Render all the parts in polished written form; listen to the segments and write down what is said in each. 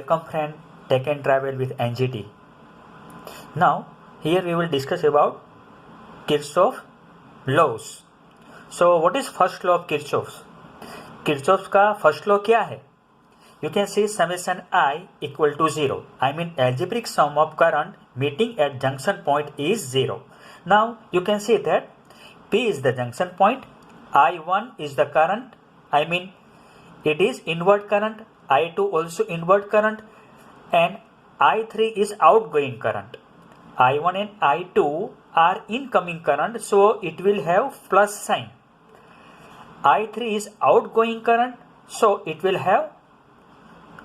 welcome friend Tech and Travel with NGT. Now here we will discuss about Kirchhoff laws. So what is first law of Kirchhoff's? Kirchhoff's का first law क्या है? You can see summation I equal to 0. I mean algebraic sum of current meeting at junction point is 0. Now you can see that P is the junction point, I1 is the current, I mean it is inward current, I2 also inward current, and I3 is outgoing current. I1 and I2 are incoming current, so it will have plus sign. I3 is outgoing current, so it will have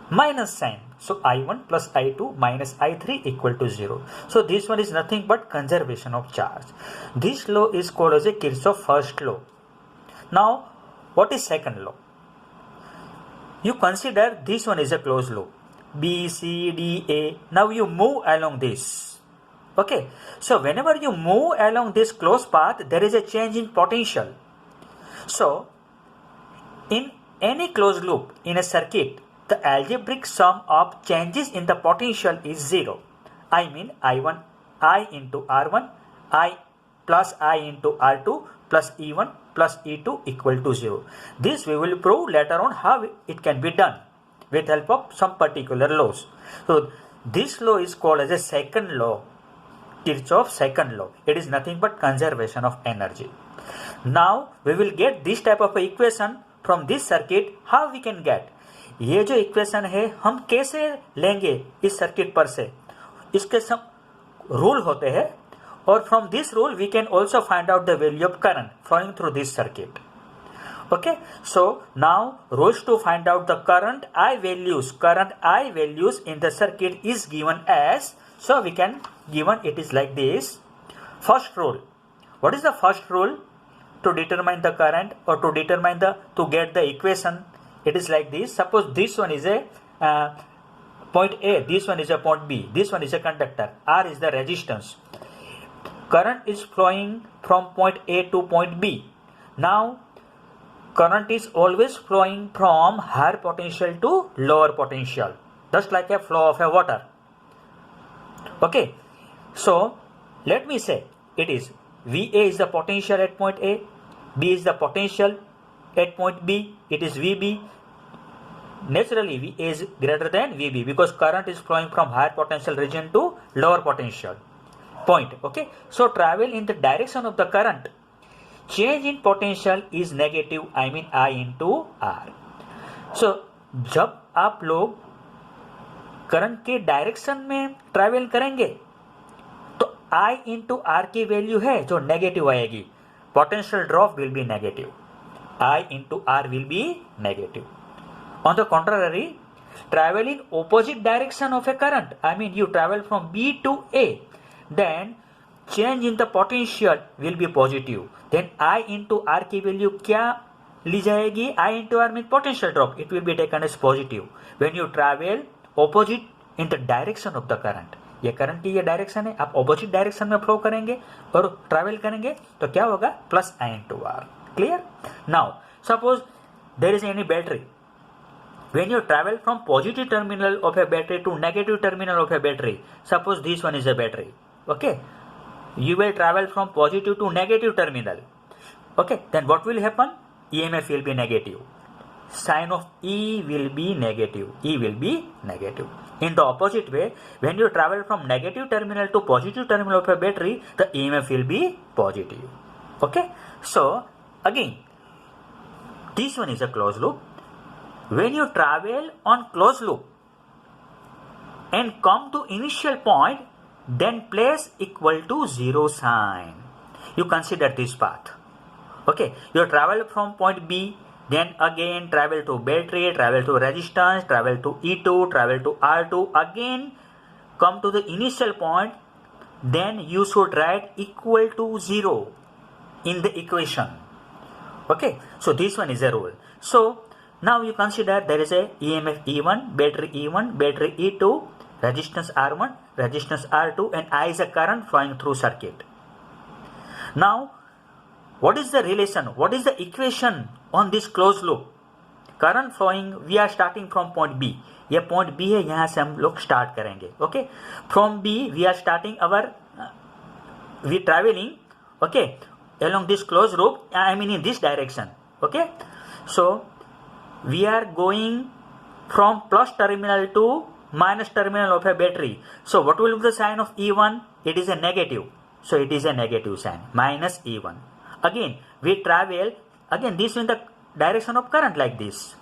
minus sign. So I1 plus I2 minus I3 equal to 0. So this one is nothing but conservation of charge. This law is called as a Kirchhoff first law. Now what is second law? You consider this one is a closed loop. B, C, D, A. Now you move along this. Okay. So whenever you move along this closed path, there is a change in potential. So in any closed loop in a circuit, the algebraic sum of changes in the potential is 0. I mean I1, I into R1, I plus I into R2 plus E1 plus E2 equal to 0. This we will prove later on how it can be done with help of some particular laws. So this law is called as a second law, Kirchhoff's second law. It is nothing but conservation of energy. Now we will get this type of equation from this circuit. How we can get? ये जो equation है हम कैसे लेंगे इस circuit पर से, इसके सब रूल होते हैं, और from this rule we can also find out the value of current flowing through this circuit. Okay, so now rules to find out the current I values in the circuit is given as, so we can given it is like this. First rule. What is the first rule to determine the current or to determine to get the equation? It is like this. Suppose this one is a point A, this one is a point B, this one is a conductor, R is the resistance. Current is flowing from point A to point B. Now current is always flowing from higher potential to lower potential, just like a flow of a water. Okay, so let me say it is VA is the potential at point A, B is the potential at point B, it is VB. Naturally VA is greater than VB because current is flowing from higher potential region to lower potential point. Okay, so travel in the direction of the current. Change in potential is negative, I mean I into R. So जब आप लोग current के direction में travel करेंगे तो I into R की value है जो नेगेटिव आएगी. Potential drop will be negative. I into R will be negative. On the contrary, travel in opposite direction of a current, I mean you travel from B to A, then change in the potential will be positive. Then I into R की value क्या ली जाएगी? I into R means potential drop. It will be taken as positive when you travel opposite in the direction of the current. ये current की ये direction है, आप opposite direction में flow करेंगे और ट्रैवल करेंगे तो क्या होगा? Plus I into R. Clear? Now suppose there is any battery. When you travel from positive terminal of a battery to negative terminal of a battery, suppose this one is a battery. Okay, you will travel from positive to negative terminal. Okay, then what will happen? EMF will be negative. Sign of E will be negative. E will be negative. In the opposite way, when you travel from negative terminal to positive terminal of a battery, the EMF will be positive. Okay, so again, this one is a closed loop. When you travel on closed loop and come to initial point, then place equal to 0 sign. You consider this path. Okay, you travel from point B, then again travel to battery, travel to resistance, travel to E2, travel to R2, again come to the initial point, then you should write equal to 0 in the equation. Okay, so this one is a rule. So now you consider there is a EMF E1, battery E2, resistance R1, resistance R2, and I is a current flowing through circuit. Now what is the relation? What is the equation on this closed loop? Current flowing, we are starting from point B. ये point B है, यहाँ से हम लोग start करेंगे. Okay, from B we are starting our we travelling, okay, along this closed loop, I mean in this direction. Okay, so we are going from plus terminal to minus terminal of a battery. So what will be the sign of E1? It is a negative. So it is a negative sign, minus E1. Again we travel, again this in the direction of current like this.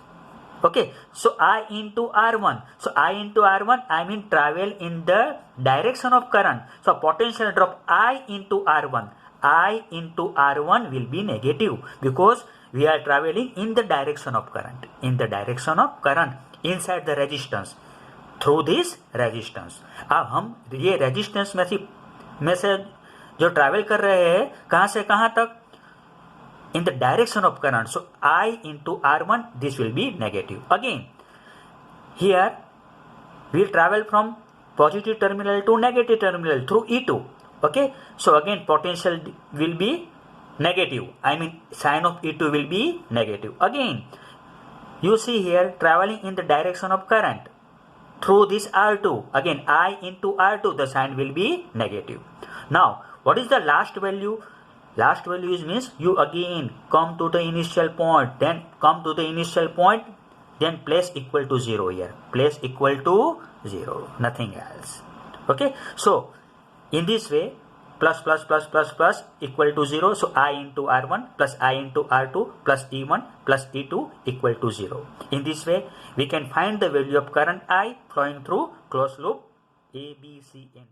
Okay, so I into R1. So I into R1, I mean travel in the direction of current. So potential drop I into R1. I into R1 will be negative because we are traveling in the direction of current. In the direction of current inside the resistance, through this resistance. अब हम ये resistance में से जो travel कर रहे हैं कहाँ से कहाँ तक? In the direction of current. So I into R1, this will be negative. Again, here we will travel from positive terminal to negative terminal through E2. Okay, so again potential will be negative, I mean sign of E2 will be negative. Again you see here traveling in the direction of current through this R2, again I into R2, the sign will be negative. Now what is the last value? Last value is means you again come to the initial point, then come to the initial point, then place equal to 0 here, place equal to 0, nothing else. Okay, so in this way, plus plus plus plus plus equal to 0. So I into R1 plus I into R2 plus E1 plus E2 equal to 0. In this way, we can find the value of current I flowing through closed loop A, B, C, N.